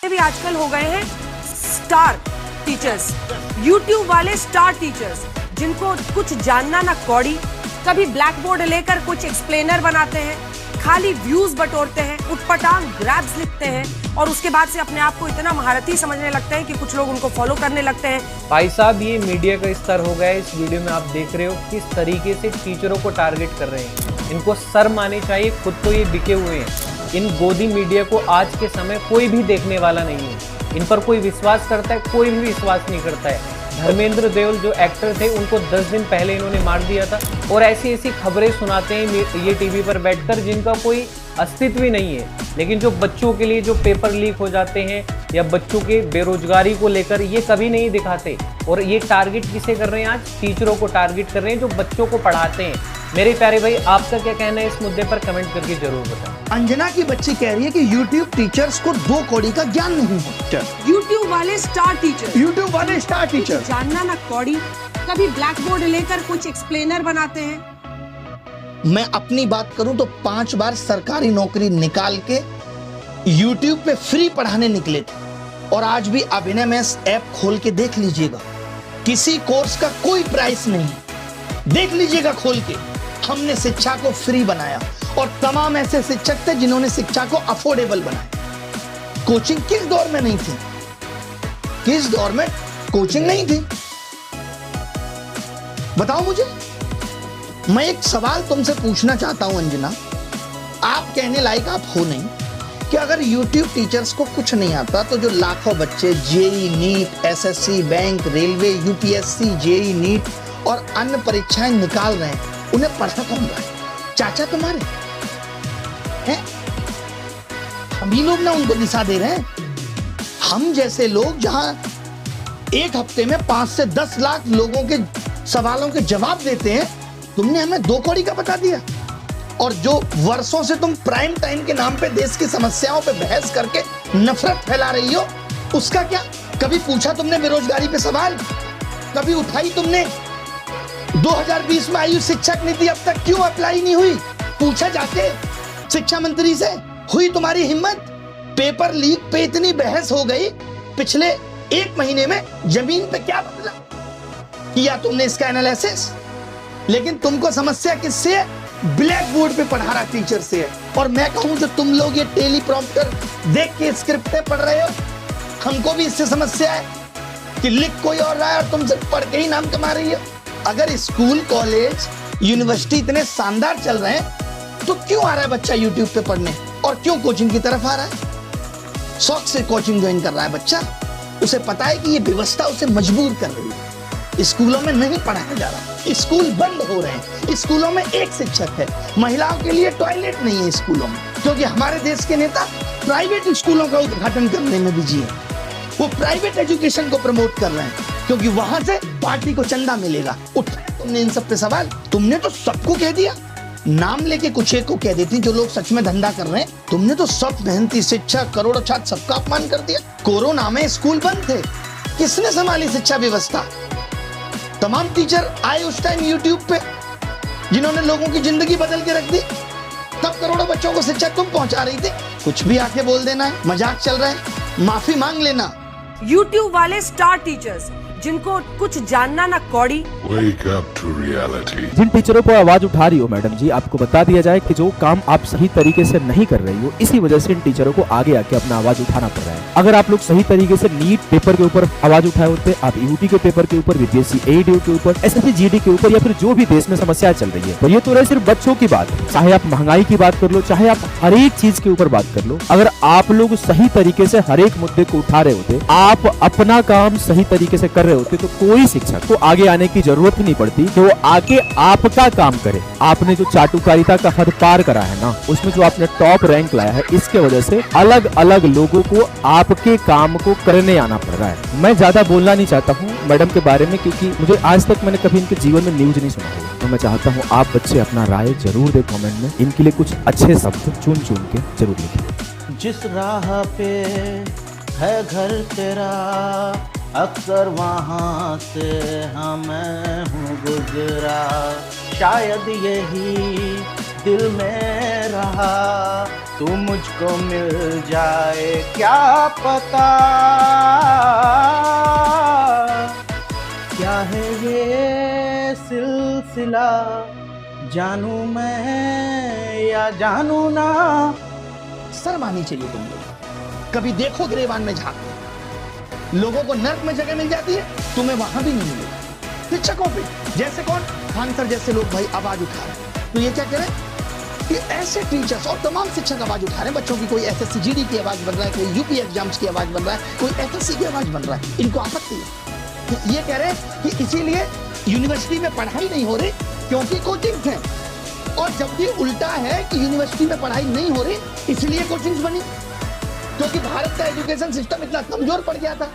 भी आजकल हो गए हैं स्टार टीचर्स, यूट्यूब वाले स्टार टीचर्स, जिनको कुछ जानना ना कौड़ी, कभी ब्लैक बोर्ड लेकर कुछ एक्सप्लेनर बनाते हैं, खाली व्यूज बटोरते हैं, उटपटांग ग्रैब्स लिखते हैं और उसके बाद से अपने आप को इतना महारथी समझने लगते हैं कि कुछ लोग उनको फॉलो करने लगते हैं। भाई साहब, ये मीडिया का स्तर हो गया है। इस वीडियो में आप देख रहे हो किस तरीके से टीचरों को टारगेट कर रहे हैं। इनको शर्म आनी चाहिए, खुद तो ये बिके हुए हैं। इन गोदी मीडिया को आज के समय कोई भी देखने वाला नहीं है। इन पर कोई विश्वास करता है? कोई भी विश्वास नहीं करता है। धर्मेंद्र देओल जो एक्टर थे, उनको 10 दिन पहले इन्होंने मार दिया था और ऐसी ऐसी खबरें सुनाते हैं ये टीवी पर बैठकर जिनका कोई अस्तित्व ही नहीं है। लेकिन जो बच्चों के लिए जो पेपर लीक हो जाते हैं या बच्चों के बेरोजगारी को लेकर, ये कभी नहीं दिखाते। और ये टारगेट किसे कर रहे हैं? आज टीचरों को टारगेट कर रहे हैं जो बच्चों को पढ़ाते हैं। मेरे प्यारे भाई, आपका क्या कहना है इस मुद्दे पर? कमेंट करके जरूर बताएं। अंजना की बच्ची कह रही है कि यूट्यूब टीचर्स को 2 कौड़ी का ज्ञान नहीं है। यूट्यूब वाले स्टार टीचर, यूट्यूब वाले स्टार टीचर जानना ना कौड़ी, कभी ब्लैक बोर्ड लेकर कुछ एक्सप्लेनर बनाते हैं। मैं अपनी बात करूं तो 5 बार सरकारी नौकरी निकाल के यूट्यूब पे फ्री पढ़ाने निकले थे और आज भी अभिनय में ऐप खोल के देख लीजिएगा, किसी कोर्स का कोई प्राइस नहीं है। देख लीजिएगा खोल के, हमने शिक्षा को फ्री बनाया और तमाम ऐसे शिक्षक थे जिन्होंने शिक्षा को अफोर्डेबल बनाया। कोचिंग किस दौर में नहीं थी? किस दौर में कोचिंग नहीं थी? बताओ मुझे। मैं एक सवाल तुमसे पूछना चाहता हूं अंजना, आप कहने लायक आप हो नहीं कि अगर YouTube टीचर्स को कुछ नहीं आता तो जो लाखों बच्चे JEE NEET, SSC, bank, railway, UPSC, JEE NEET और अन्य परीक्षाएं निकाल रहे हैं, उन्हें पढ़ा कौन रहा है? चाचा तुम्हारे हैं? हम ही लोग ना उनको दिशा दे रहे हैं। हम जैसे लोग जहां एक हफ्ते में 5 से 10 लाख लोगों के सवालों के जवाब देते हैं, तुमने हमें 2 कौड़ी का बता दिया। और जो वर्षों से तुम प्राइम टाइम के नाम पे देश की समस्याओं पे बहस करके नफरत फैला रही हो, उसका क्या? कभी पूछा तुमने बेरोजगारी पे सवाल? कभी उठाई तुमने 2020 में आई शिक्षक नीति अब तक क्यों अप्लाई नहीं हुई? पूछा जाके शिक्षा मंत्री से? हुई तुम्हारी हिम्मत? पेपर लीक पे इतनी बहस हो गई, पिछले 1 महीने में जमीन पे क्या बदला? किया तुमने इसका एनालिसिस? लेकिन तुमको समस्या किससे है? ब्लैक बोर्ड पे पढ़ा रहा टीचर से है। और मैं कहूं जो तुम लोग ये टेलीप्रॉम्प्टर देख के स्क्रिप्टें पढ़ रहे हो, हमको भी इससे समस्या है कि लिख कोई और रहा है और तुम सिर्फ पढ़ के ही नाम कमा रही हो। अगर स्कूल, कॉलेज, यूनिवर्सिटी इतने शानदार चल रहे हैं तो क्यों आ रहा है बच्चा यूट्यूब पे पढ़ने और क्यों कोचिंग की तरफ आ रहा है? शौक से कोचिंग ज्वाइन कर रहा है बच्चा, उसे पता है कि ये व्यवस्था उसे मजबूर कर रही है। स्कूलों में नहीं पढ़ाया जा रहा, स्कूल बंद हो रहे हैं, स्कूलों में एक शिक्षक है, महिलाओं के लिए टॉयलेट नहीं है स्कूलों में, क्योंकि हमारे देश के नेता प्राइवेट स्कूलों का उद्घाटन करने में बिजी है। वो प्राइवेट एजुकेशन को प्रमोट कर रहे हैं क्योंकि वहां से पार्टी को चंदा मिलेगा। उठाया तुमने इन सब पे सवाल? तुमने तो सबको कह दिया, नाम लेके कुछ एक को कह देती जो लोग सच में धंधा कर रहे हैं। तुमने तो सब मेहनती शिक्षक, करोड़ों छात्र, सबका अपमान कर दिया। कोरोना में स्कूल बंद थे, किसने संभाली शिक्षा व्यवस्था? तमाम टीचर आए उस टाइम यूट्यूब पे जिन्होंने लोगों की जिंदगी बदल के रख दी। तब करोड़ों बच्चों को शिक्षा तुम पहुंचा रही थी। कुछ भी आके बोल देना है, मजाक चल रहा है, माफी मांग लेना। यूट्यूब वाले स्टार टीचर्स, जिनको कुछ जानना ना कौड़ी। Wake up to reality. जिन टीचरों को आवाज उठा रही हो मैडम जी, आपको बता दिया जाए कि जो काम आप सही तरीके से नहीं कर रही हो, इसी वजह से इन टीचरों को आगे आके अपना आवाज उठाना पड़ रहा है। अगर आप लोग सही तरीके से नीट पेपर के ऊपर आवाज उठाए होते, आप यूटी के पेपर के ऊपर, बीपीएससी एईडी के ऊपर, एसएससी जीडी के ऊपर, या फिर जो भी देश में समस्याएं चल रही है, तो ये तो रहे सिर्फ बच्चों की बात। चाहे आप महंगाई की बात कर लो, चाहे आप हर एक चीज के ऊपर बात कर लो, अगर आप लोग सही तरीके से हर एक मुद्दे को उठा रहे होते, आप अपना काम सही तरीके से कर रहे होते, तो कोई शिक्षक को आगे आने की जरूरत ही नहीं पड़ती कि वो आके आपका काम करे। आपने जो चाटुकारिता का हद पार करा है ना, उसमें जो आपने टॉप रैंक लाया है, इसके वजह से अलग अलग लोगों को आपके काम को करने आना पड़ रहा है। मैं ज्यादा बोलना नहीं चाहता हूँ मैडम के बारे में, क्योंकि मुझे आज तक मैंने कभी इनके जीवन में न्यूज नहीं सुना है। तो मैं चाहता हूँ आप बच्चे अपना राय जरूर दे कमेंट में, इनके लिए कुछ अच्छे शब्द चुन चुन के जरूर लिखें। जिस राह पे है घर तेरा, अक्सर वहाँ से मैं हूँ गुजरा, शायद यही दिल में रहा, तू मुझको मिल जाए क्या पता। क्या है ये सिलसिला, जानू मैं या जानू ना। शर्म आनी चाहिए तुम लोग। कभी देखो गिरेबान में झांक, लोगों को नर्क में जगह मिल जाती है, तुम्हें वहां भी नहीं मिलेगी। शिक्षकों पे जैसे कौन, खान सर जैसे लोग भाई आवाज उठा रहे हैं, तो ये क्या करें कि ऐसे टीचर्स और तमाम शिक्षक आवाज उठा रहे हैं बच्चों की। कोई एसएससी जीडी की आवाज बन रहा है, कोई यूपी एग्जाम्स की आवाज बन रहा है, कोई एफएससी की आवाज बन रहा है, इनको आपत्ति है। तो ये कह रहे हैं कि इसीलिए यूनिवर्सिटी में पढ़ाई नहीं हो रही क्योंकि कोचिंग है, और जबकि उल्टा है कि यूनिवर्सिटी में पढ़ाई नहीं हो रही इसलिए कोचिंग्स बनी, क्योंकि भारत का एजुकेशन सिस्टम इतना कमजोर पड़ गया था।